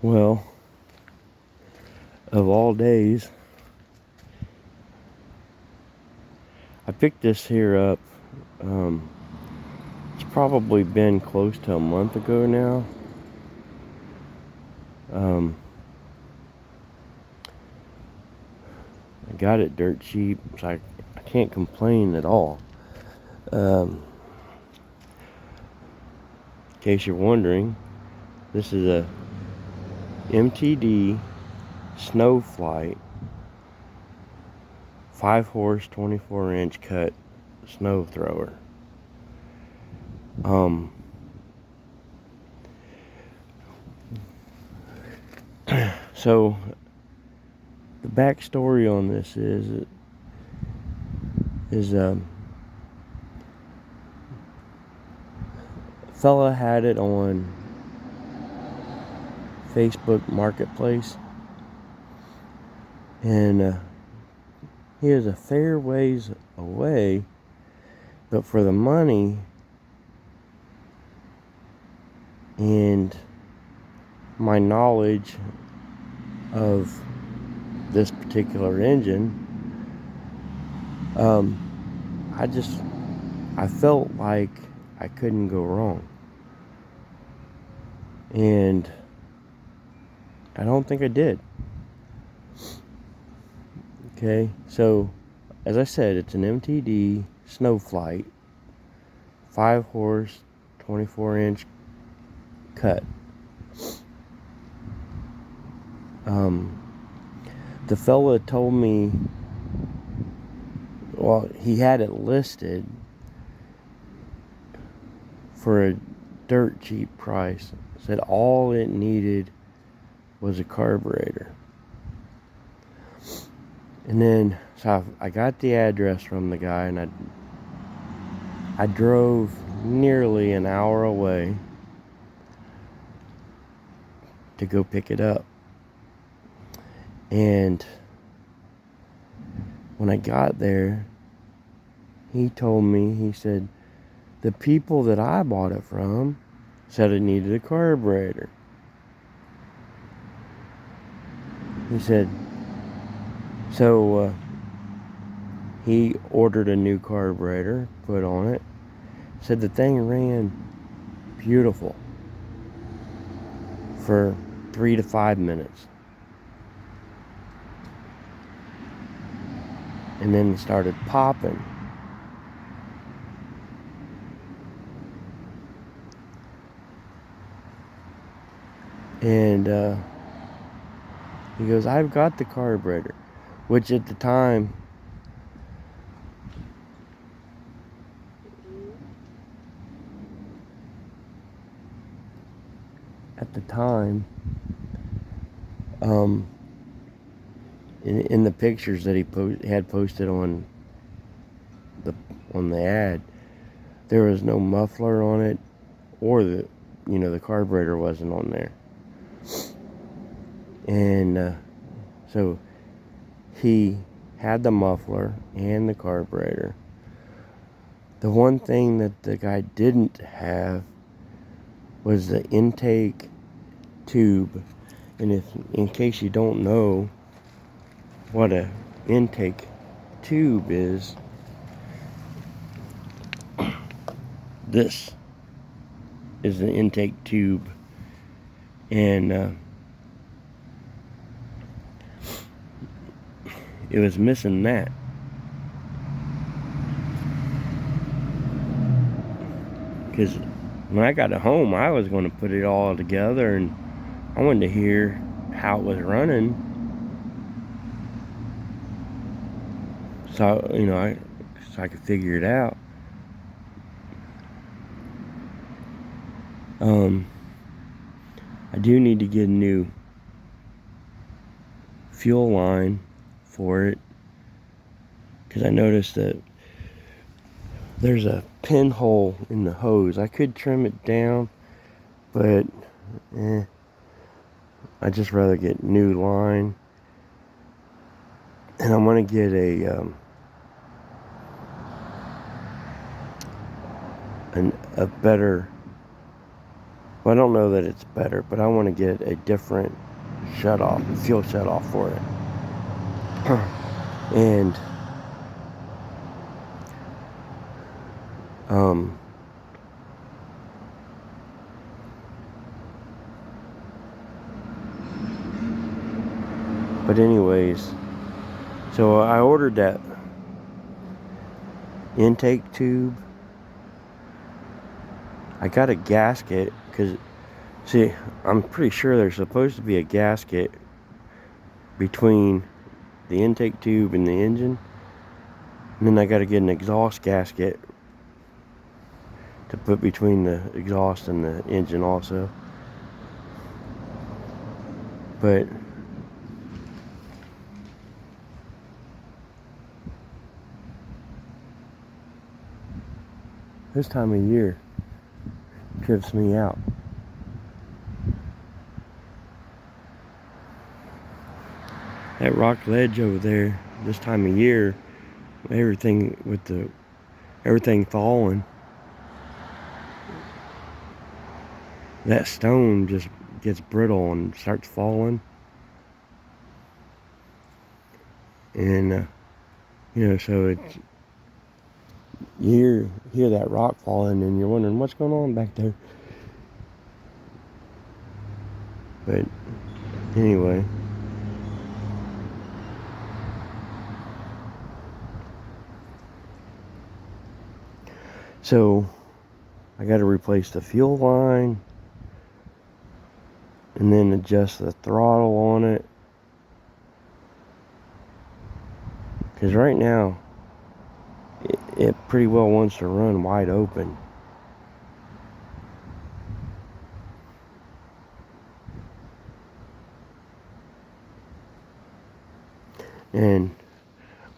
Well, of all days, I picked this here up. Um, it's probably been close to a month ago now. Um, I got it dirt cheap, so I can't complain at all. In case you're wondering, this is a MTD Snowflite 5-horse 24-inch cut snow thrower. So the backstory on this is a fella had it on Facebook Marketplace, and he is a fair ways away, but for the money and my knowledge of this particular engine, I felt like I couldn't go wrong. And I don't think I did. Okay, so as I said, it's an MTD Snowflite 5-horse 24-inch cut. The fella told me, well, he had it listed for a dirt cheap price. Said all it needed was a carburetor. And then, so I got the address from the guy, and I drove nearly an hour away to go pick it up. And when I got there, he told me, he said, the people that I bought it from said it needed a carburetor. He said, so he ordered a new carburetor, put on it. Said the thing ran beautiful for 3 to 5 minutes. And then it started popping. And he goes, I've got the carburetor. Which at the time, in the pictures that he had posted on the ad, there was no muffler on it, or the carburetor wasn't on there. And so he had the muffler and the carburetor. The one thing that the guy didn't have was the intake tube. And in case you don't know what a intake tube is, this is the intake tube. And it was missing that. Because when I got it home, I was going to put it all together, and I wanted to hear how it was running. So, so I could figure it out. I do need to get a new fuel line for it, because I noticed that there's a pinhole in the hose. I could trim it down, but I'd just rather get new line. And I'm going to get a better Well, I don't know that it's better, but I want to get a different fuel shut off for it. And but anyways, so I ordered that intake tube. I got a gasket because, see, I'm pretty sure there's supposed to be a gasket between the intake tube and the engine. And then I got to get an exhaust gasket to put between the exhaust and the engine also. But this time of year trips me out. That rock ledge over there, this time of year, everything falling, that stone just gets brittle and starts falling. And so it's, you hear that rock falling and you're wondering what's going on back there. But anyway, so I got to replace the fuel line and then adjust the throttle on it, because right now it pretty well wants to run wide open. And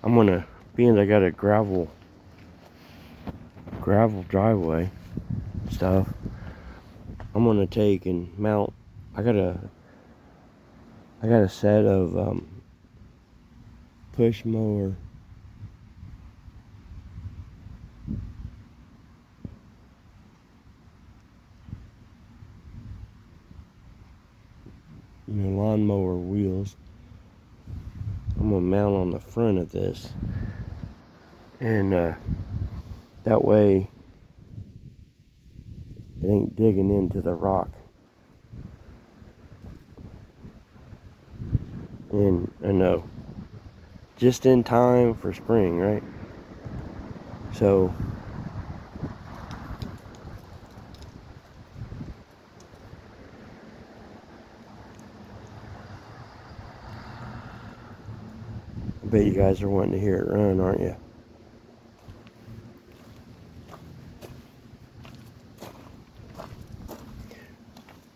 I'm gonna, being I got a gravel driveway stuff, I'm gonna take and mount. I got a set of push mower lawnmower wheels. I'm gonna mount on the front of this, and that way it ain't digging into the rock. And I know, just in time for spring, right? So I bet you guys are wanting to hear it run, aren't you?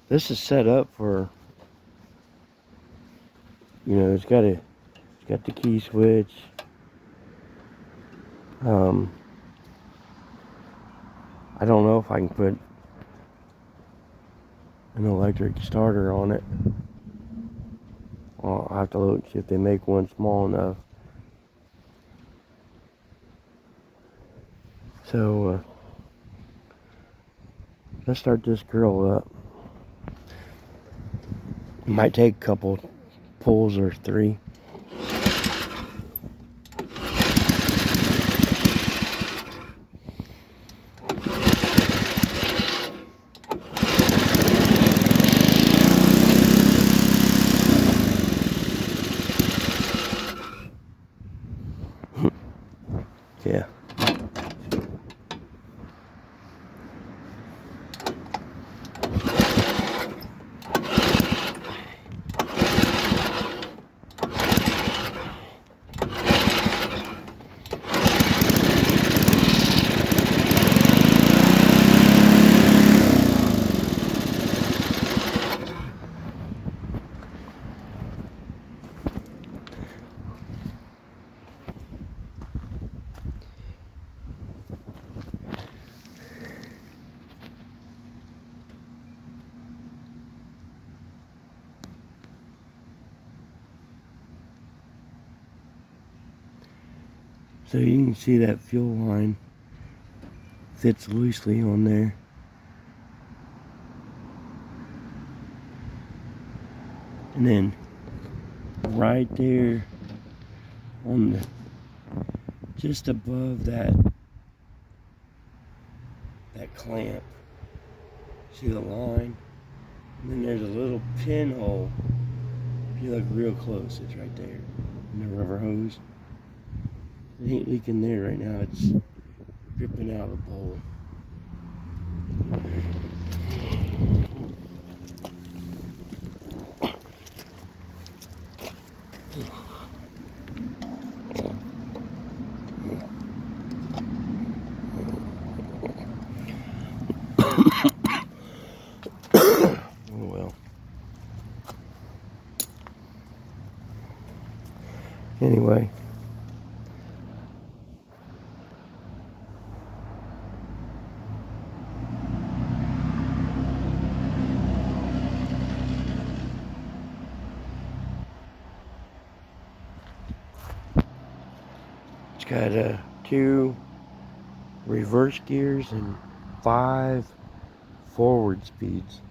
This is set up for, it's got the key switch. I don't know if I can put an electric starter on it. I'll have to look, see if they make one small enough. So let's start this girl up. It might take a couple pulls or 3. Yeah. So you can see that fuel line fits loosely on there. And then right there on the, just above that clamp, see the line? And then there's a little pinhole. If you look real close, it's right there. And the rubber hose. It ain't leaking there right now. It's dripping out of the bowl. Oh well. Anyway. It's got 2 reverse gears and 5 forward speeds.